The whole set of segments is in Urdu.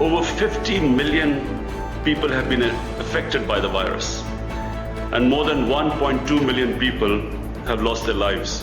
Over 50 million people have been affected by the virus and more than 1.2 million people have lost their lives.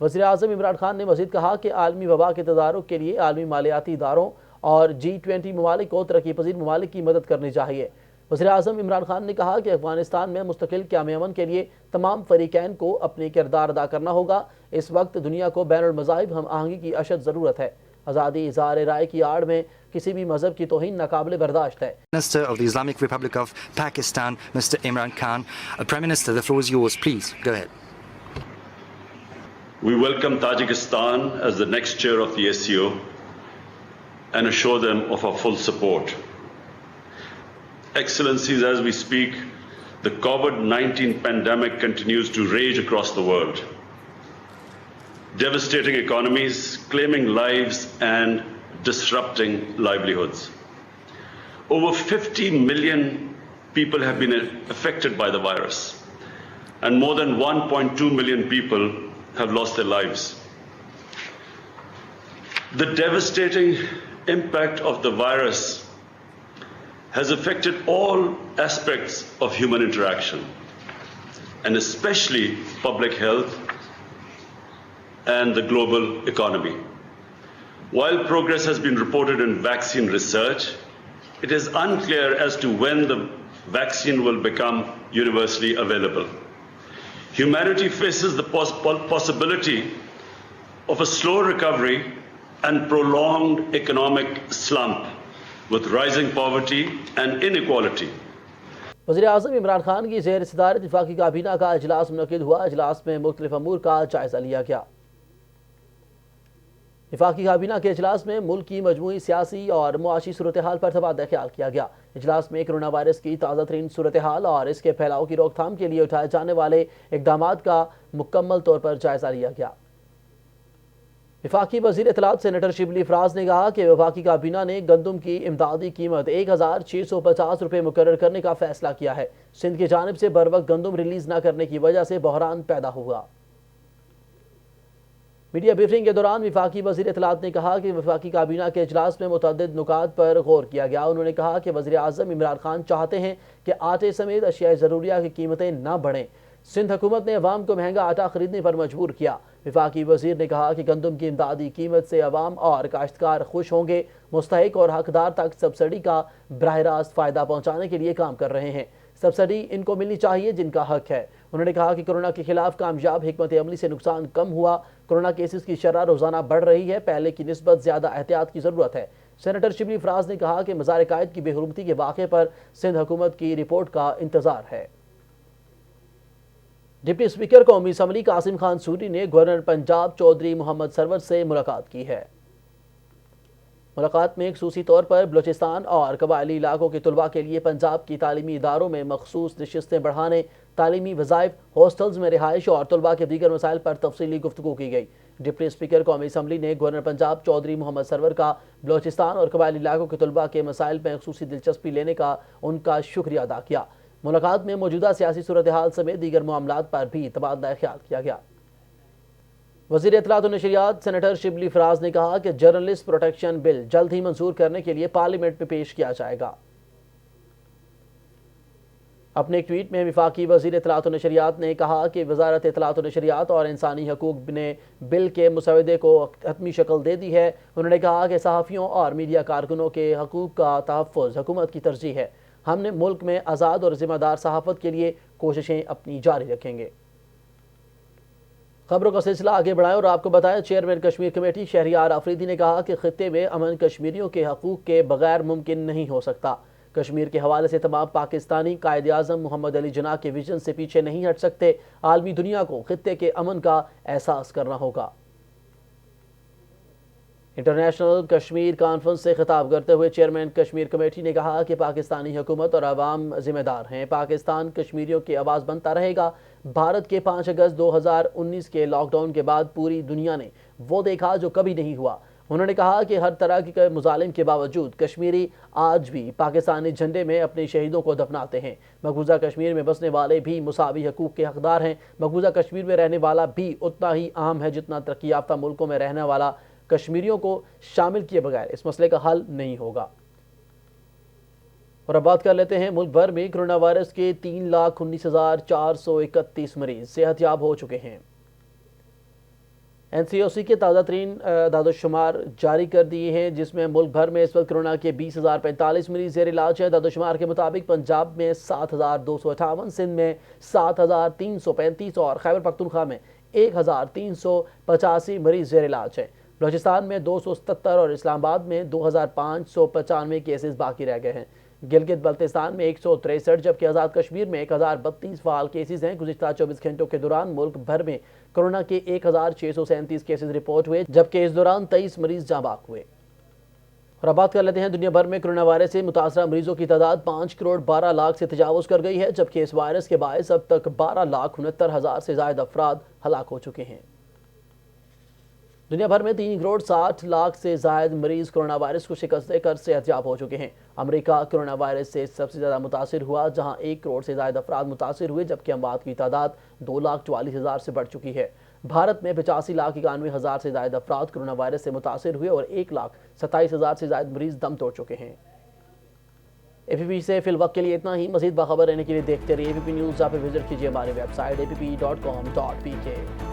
وزیر اعظم عمران خان نے مزید کہا کہ عالمی وبا کے تدارک کے لیے عالمی مالیاتی اداروں اور G20 ممالک کو ترقی پذیر ممالک کی مدد کرنی چاہیے۔ وزیر اعظم عمران خان نے کہا کہ افغانستان میں مستقل قیام امن کے لیے تمام فریقین کو اپنی کردار ادا کرنا ہوگا۔ اس وقت دنیا کو بین المذاہب ہم آہنگی کی اشد ضرورت ہے۔ آزادی اظہار رائے کی آڑ میں کسی بھی مذہب کی توہین ناقابل برداشت ہے۔ Minister of the Islamic Republic of Pakistan, Mr. Imran Khan. Prime Minister, the floor is yours. Please, go ahead. We welcome Tajikistan as the next chair of the SCO and assure them of our full support. Excellencies, as we speak, the COVID-19 pandemic continues to rage across the world, devastating economies, claiming lives, and disrupting livelihoods. Over 50 million people have been affected by the virus, and more than 1.2 million people have lost their lives. The devastating impact of the virus has affected all aspects of human interaction, and especially public health and the global economy. While progress has been reported in vaccine research, it is unclear as to when the vaccine will become universally available. Humanity faces the possibility of a slow recovery and prolonged economic slump with rising poverty and inequality. وزیر اعظم عمران خان کی زیر صدارت وفاقی کابینہ کا اجلاس منعقد ہوا۔ اجلاس میں مختلف امور کا جائزہ لیا گیا۔ وفاقی کابینہ کے اجلاس میں ملک کی مجموعی سیاسی اور معاشی صورتحال پر تبادلہ خیال کیا گیا۔ اجلاس میں کرونا وائرس کی تازہ ترین صورتحال اور اس کے پھیلاؤ کی روک تھام کے لیے اٹھائے جانے والے اقدامات کا مکمل طور پر جائزہ لیا گیا۔ وفاقی وزیر اطلاعات سینیٹر شبلی فراز نے کہا کہ وفاقی کابینہ نے گندم کی امدادی قیمت 1650 روپے مقرر کرنے کا فیصلہ کیا ہے۔ سندھ کی جانب سے بروقت گندم ریلیز نہ کرنے کی وجہ سے بحران پیدا ہوا۔ میڈیا بریفنگ کے دوران وفاقی وزیر اطلاعات نے کہا کہ وفاقی کابینہ کے اجلاس میں متعدد نکات پر غور کیا گیا۔ انہوں نے کہا کہ وزیر اعظم عمران خان چاہتے ہیں کہ آٹے سمیت اشیاء ضروریہ کی قیمتیں نہ بڑھیں۔ سندھ حکومت نے عوام کو مہنگا آٹا خریدنے پر مجبور کیا۔ وفاقی وزیر نے کہا کہ گندم کی امدادی قیمت سے عوام اور کاشتکار خوش ہوں گے۔ مستحق اور حقدار تک سبسڈی کا براہ راست فائدہ پہنچانے کے لیے کام کر رہے ہیں۔ سبسڈی ان کو ملنی چاہیے جن کا حق ہے۔ انہوں نے کہا کہ کورونا کے خلاف کامیاب حکمت عملی سے نقصان کم ہوا۔ کورونا کیسز کی شرح روزانہ بڑھ رہی ہے، پہلے کی نسبت زیادہ احتیاط کی ضرورت ہے۔ سینیٹر شبلی فراز نے کہا کہ مزار قائد کی بے حرمتی کے واقعے پر سندھ حکومت کی رپورٹ کا انتظار ہے۔ ڈپٹی اسپیکر قومی اسمبلی قاسم خان سوری نے گورنر پنجاب چودھری محمد سرور سے ملاقات کی ہے۔ ملاقات میں خصوصی طور پر بلوچستان اور قبائلی علاقوں کے طلباء کے لیے پنجاب کی تعلیمی اداروں میں مخصوص نشستیں بڑھانے، تعلیمی وظائف، ہاسٹلز میں رہائش اور طلباء کے دیگر مسائل پر تفصیلی گفتگو کی گئی۔ ڈپٹی اسپیکر قومی اسمبلی نے گورنر پنجاب چودھری محمد سرور کا بلوچستان اور قبائلی علاقوں کے طلباء کے مسائل میں خصوصی دلچسپی لینے کا ان کا شکریہ ادا کیا۔ ملاقات میں موجودہ سیاسی صورتحال سمیت دیگر معاملات پر بھی تبادلہ خیال کیا گیا۔ وزیر اطلاعات و نشریات سینیٹر شبلی فراز نے کہا کہ جرنلسٹ پروٹیکشن بل جلد ہی منظور کرنے کے لیے پارلیمنٹ میں پیش کیا جائے گا۔ اپنے ایک ٹویٹ میں وفاقی وزیر اطلاعات و نشریات نے کہا کہ وزارت اطلاعات و نشریات اور انسانی حقوق نے بل کے مسودے کو حتمی شکل دے دی ہے۔ انہوں نے کہا کہ صحافیوں اور میڈیا کارکنوں کے حقوق کا تحفظ حکومت کی ترجیح ہے۔ ہم نے ملک میں آزاد اور ذمہ دار صحافت کے لیے کوششیں اپنی جاری رکھیں گے۔ خبروں کا سلسلہ آگے بڑھائیں اور آپ کو بتائیں چیئرمین کشمیر کمیٹی شہریار آفریدی نے کہا کہ خطے میں امن کشمیریوں کے حقوق کے بغیر ممکن نہیں ہو سکتا۔ کشمیر کے حوالے سے تمام پاکستانی قائد اعظم محمد علی جناح کے ویژن سے پیچھے نہیں ہٹ سکتے۔ عالمی دنیا کو خطے کے امن کا احساس کرنا ہوگا۔ انٹرنیشنل کشمیر کانفرنس سے خطاب کرتے ہوئے چیئرمین کشمیر کمیٹی نے کہا کہ پاکستانی حکومت اور عوام ذمہ دار ہیں۔ پاکستان کشمیریوں کی آواز بنتا رہے گا۔ بھارت کے 5 اگست 2019 کے لاک ڈاؤن کے بعد پوری دنیا نے وہ دیکھا جو کبھی نہیں ہوا۔ انہوں نے کہا کہ ہر طرح کے مظالم کے باوجود کشمیری آج بھی پاکستانی جھنڈے میں اپنے شہیدوں کو دفناتے ہیں۔ مقبوضہ کشمیر میں بسنے والے بھی مساوی حقوق کے حقدار ہیں۔ مقبوضہ کشمیر میں رہنے والا بھی اتنا ہی اہم ہے جتنا ترقی یافتہ ملکوں میں رہنے والا۔ کشمیریوں کو شامل کیے بغیر اس مسئلے کا حل نہیں ہوگا۔ اور اب بات کر لیتے ہیں ملک بھر میں کرونا وائرس کے 3,19,431 مریض صحت یاب ہو چکے ہیں۔ NCOC کے تازہ ترین اعداد و شمار جاری کر دیے ہیں، جس میں ملک بھر میں اس وقت کرونا کے 20,045 مریض زیر علاج ہیں۔ اعداد و شمار کے مطابق پنجاب میں 7,258، سندھ میں 7,335 اور خیبر پختونخوا میں 1,385 مریض زیر علاج ہیں۔ بلوچستان میں 277 اور اسلام آباد میں 2,595 کیسز باقی رہ گئے ہیں۔ گلگت بلتستان میں 163 جبکہ آزاد کشمیر میں 1,032 فعال کیسز ہیں۔ گزشتہ 24 گھنٹوں کے دوران ملک بھر میں کرونا کے 1,637 کیسز رپورٹ ہوئے جبکہ اس دوران 23 مریض جاں بحق ہوئے۔ اور اب بات کر لیتے ہیں دنیا بھر میں کرونا وائرس سے متاثرہ مریضوں کی تعداد 5 کروڑ 12 لاکھ سے تجاوز کر گئی ہے، جبکہ اس وائرس کے باعث اب تک 12,69,000 سے زائد افراد ہلاک ہو چکے ہیں۔ دنیا بھر میں 3 کروڑ 60 لاکھ سے زائد مریض کرونا وائرس کو شکست دے کر صحت یاب ہو چکے ہیں۔ امریکہ کرونا وائرس سے سب سے زیادہ متاثر ہوا، جہاں 1 کروڑ سے زائد افراد متاثر ہوئے جبکہ اموات کی تعداد 2,44,000 سے بڑھ چکی ہے۔ بھارت میں 85,91,000 سے زائد افراد کرونا وائرس سے متاثر ہوئے اور 1,27,000 سے زائد مریض دم توڑ چکے ہیں۔ APP سے فی الوقت کے لیے اتنا ہی۔ مزید باخبر رہنے کے لیے دیکھتے رہیے APP نیوز۔ آپ وزٹ کیجیے ہماری ویب سائٹ app.com.pk۔